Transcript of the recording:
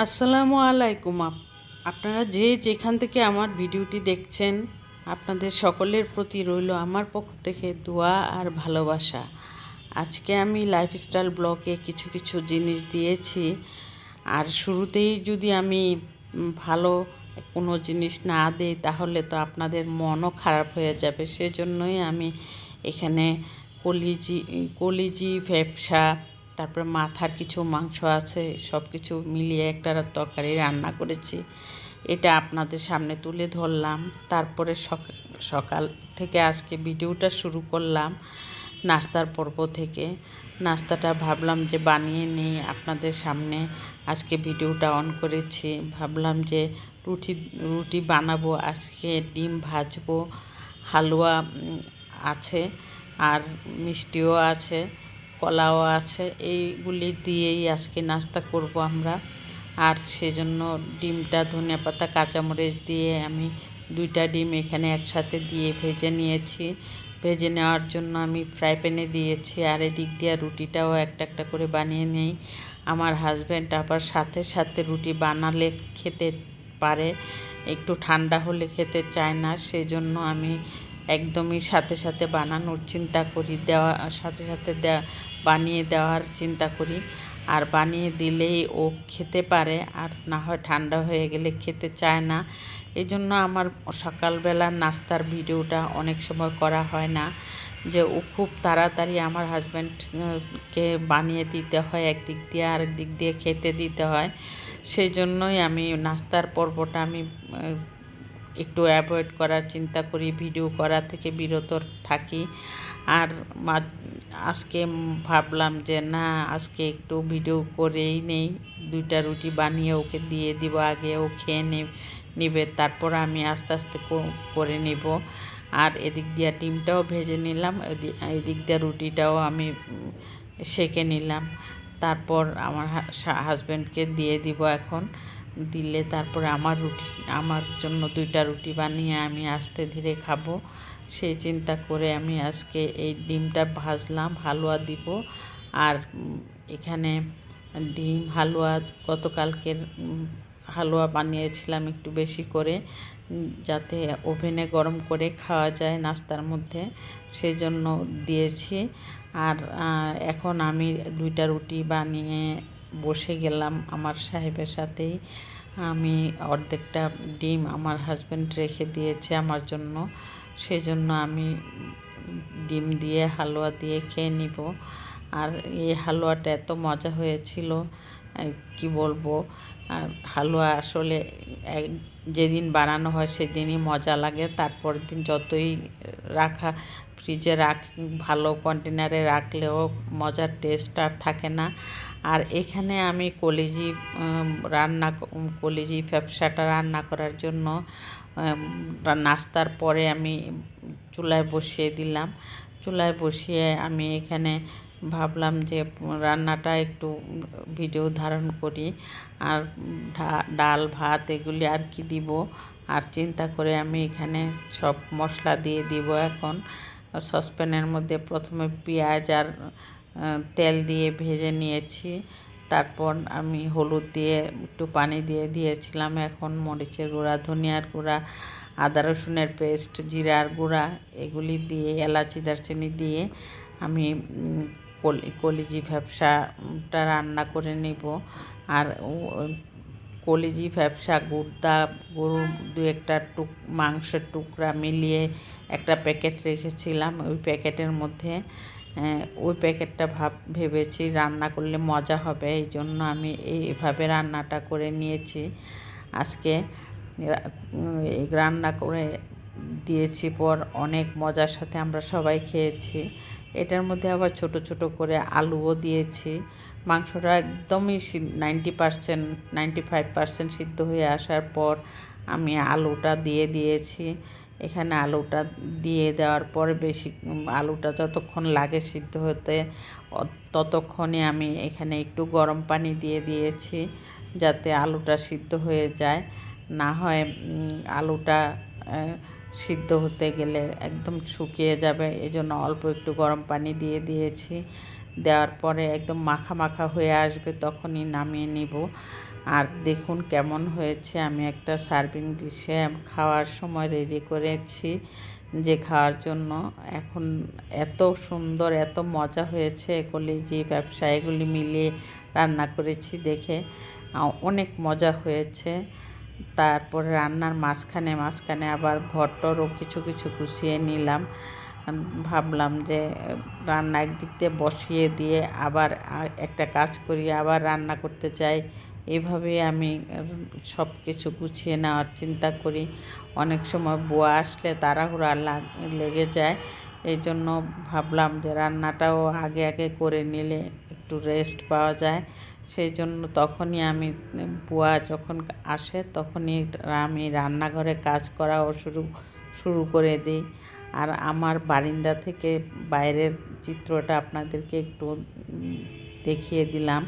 আসসালামু আলাইকুম। আপনারা যে যেখান থেকে আমার ভিডিওটি দেখছেন, আপনাদের সকলের প্রতি রইল আমার পক্ষ থেকে দোয়া আর ভালোবাসা। আজকে আমি লাইফস্টাইল ব্লগে কিছু কিছু জিনিস দিয়েছি, আর শুরুতেই যদি আমি ভালো কোনো জিনিস না দিই তাহলে তো আপনাদের মনও খারাপ হয়ে যাবে। সেজন্যই আমি এখানে কলিজি কলিজি ভ্যাপসা, তারপরে মাথার কিছু মাংস আছে, সব কিছু মিলিয়ে একটা তরকারি রান্না করেছি। এটা আপনাদের সামনে তুলে ধরলাম। তারপরে সকাল থেকে আজকে ভিডিওটা শুরু করলাম নাস্তার পর্ব থেকে। নাস্তাটা ভাবলাম যে বানিয়ে নিই আপনাদের সামনে। আজকে ভিডিওটা অন করেছি, ভাবলাম যে রুটি বানাবো, আজকে ডিম ভাজবো, হালুয়া আছে, আর মিষ্টিও আছে, কলাও আছে। এইগুলি দিয়েই আজকে নাস্তা করব আমরা। আর সেজন্য ডিমটা ধনিয়া পাতা কাঁচামরিচ দিয়ে আমি 2টা ডিম এখানে একসাথে দিয়ে ভেজে নিয়েছি। ভেজে নেওয়ার জন্য আমি ফ্রাই প্যানে দিয়েছি, আর এদিক দিয়ে রুটিটাও একটা একটা করে বানিয়ে নিই। আমার হাজব্যান্ড আবার সাথে সাথে রুটি বানালে খেতে পারে, একটু ঠান্ডা হলে খেতে চায় না। সেজন্য আমি একদমই সাথে সাথে বানানোর চিন্তা করি, সাথে সাথে বানিয়ে দেওয়ার চিন্তা করি। আর বানিয়ে দিলেই ও খেতে পারে, আর না হয় ঠান্ডা হয়ে গেলে খেতে চায় না। এই জন্য আমার সকালবেলার নাস্তার ভিডিওটা অনেক সময় করা হয় না, যে ও খুব তাড়াতাড়ি আমার হাজব্যান্ডকে বানিয়ে দিতে হয় একদিক দিয়ে, আরেক দিক দিয়ে খেতে দিতে হয়। সেই জন্যই আমি নাস্তার পর্বটা আমি একটু অ্যাভয়েড করার চিন্তা করি, ভিডিও করা থেকে বিরত থাকি। আর আজকে ভাবলাম যে না, আজকে একটু ভিডিও করেই নেই। 2টা রুটি বানিয়ে ওকে দিয়ে দিব, আগে ও খেয়ে নিবে, তারপর আমি আস্তে আস্তে করে নিব। আর এদিক দিয়ে ডিমটাও ভেজে নিলাম, এদিক দিয়ে রুটিটাও আমি সেঁকে নিলাম। তারপর আমার হাজব্যান্ডকে দিয়ে দিব এখন। দিলে তারপরে আমার জন্য 2টা রুটি বানিয়ে আমি আস্তে ধীরে খাবো। সেই চিন্তা করে আমি আজকে এই ডিমটা ভাজলাম, হালুয়া দিব। আর এখানে ডিম হালুয়া, গতকালকের হালুয়া বানিয়েছিলাম একটু বেশি করে, যাতে ওভেনে গরম করে খাওয়া যায় নাস্তার মধ্যে, সেই জন্য দিয়েছি। আর এখন আমি 2টা রুটি বানিয়ে বসে গেলাম আমার সাহেবের সাথেই। আমি অর্ধেকটা ডিম আমার হাজব্যান্ড রেখে দিয়েছে আমার জন্য, সেই জন্য আমি ডিম দিয়ে হালুয়া দিয়ে খেয়ে নিব। আর এই হালুয়াটা এত মজা হয়েছিল, কি বলবো। আর হালুয়া আসলে যেদিন বানানো হয় সেদিনই মজা লাগে, তারপর দিন যতই ফ্রিজে ভালো কন্টেনারে রাখলেও মজার টেস্ট আর থাকে না। আর এখানে আমি কলিজি ফ্যাপসাটা রান্না করার জন্য নাস্তার পরে আমি চুলায় বসিয়ে দিলাম। চুলায় বসিয়ে আমি এখানে ভাবলাম যে রান্নাটা একটু ভিডিও ধারণ করি, আর ডাল ভাত এগুলি আর কি দিব। আর চিন্তা করে আমি এখানে সব মশলা দিয়ে দিব এখন। সসপ্যানের মধ্যে প্রথমে পেঁয়াজ আর তেল দিয়ে ভেজে নিয়েছি। তারপর আমি হলুদ দিয়ে একটু পানি দিয়ে দিয়েছিলাম। এখন মরিচের গুঁড়া, ধনিয়ার গুঁড়া, আদা রসুনের পেস্ট, জিরার গুঁড়া এগুলি দিয়ে, এলাচি দারচিনি দিয়ে আমি কলিজি ভ্যাপসাটা রান্না করে নেব। আর কলিজি ভ্যাপসা গরুর 2-একটা মাংসের টুকরা মিলিয়ে একটা প্যাকেট রেখেছিলাম। ওই প্যাকেটের মধ্যে ওই প্যাকেটটা ভেবেছি রান্না করলে মজা হবে, এই জন্য আমি এইভাবে রান্নাটা করে নিয়েছি। আজকে রান্না করে দিয়েছি পর অনেক মজার সাথে আমরা সবাই খেয়েছি। এটার মধ্যে আবার ছোট ছোট করে আলুও দিয়েছি। মাংসটা একদমই 90% 95% সিদ্ধ হয়ে আসার পর আমি আলুটা দিয়ে দিয়েছি। এখানে আলুটা দিয়ে দেওয়ার পর আলুটা যতক্ষণ লাগে সিদ্ধ হতে, ততক্ষণে আমি এখানে একটু গরম পানি দিয়ে দিয়েছি, যাতে আলুটা সিদ্ধ হয়ে যায়। না হয় আলুটা সিদ্ধ হতে গেলে একদম শুকিয়ে যাবে, এই জন্য অল্প একটু গরম পানি দিয়ে দিয়েছি। দেওয়ার পরে একদম মাখা মাখা হয়ে আসবে, তখনই নামিয়ে নিব। আর দেখুন কেমন হয়েছে। আমি একটা সার্ভিং ডিশে খাওয়ার সময় রেডি করেছি যে খাওয়ার জন্য। এখন এত সুন্দর এত মজা হয়েছে, কলিজি ব্যবসা এগুলি মিলিয়ে রান্না করেছি দেখে অনেক মজা হয়েছে। তারপরে রান্নার মাঝখানে আবার ঘরটরও কিছু কিছু গুছিয়ে নিলাম। ভাবলাম যে রান্না একদিক দিয়ে বসিয়ে দিয়ে আবার একটা কাজ করি, আবার রান্না করতে চাই। এভাবেই আমি সব কিছু গুছিয়ে নেওয়ার চিন্তা করি। অনেক সময় বুয়া আসলে তাড়াহুড়া লেগে যায়, এই জন্য ভাবলাম যে রান্নাটাও আগে আগে করে নিলে একটু রেস্ট পাওয়া যায়। সেই জন্য তখনই আমি বুয়া যখন আসে তখনই আমি রান্নাঘরে কাজ করাও শুরু করে দিই। আর আমার বারান্দা থেকে বাইরের চিত্রটা আপনাদেরকে একটু দেখিয়ে দিলাম।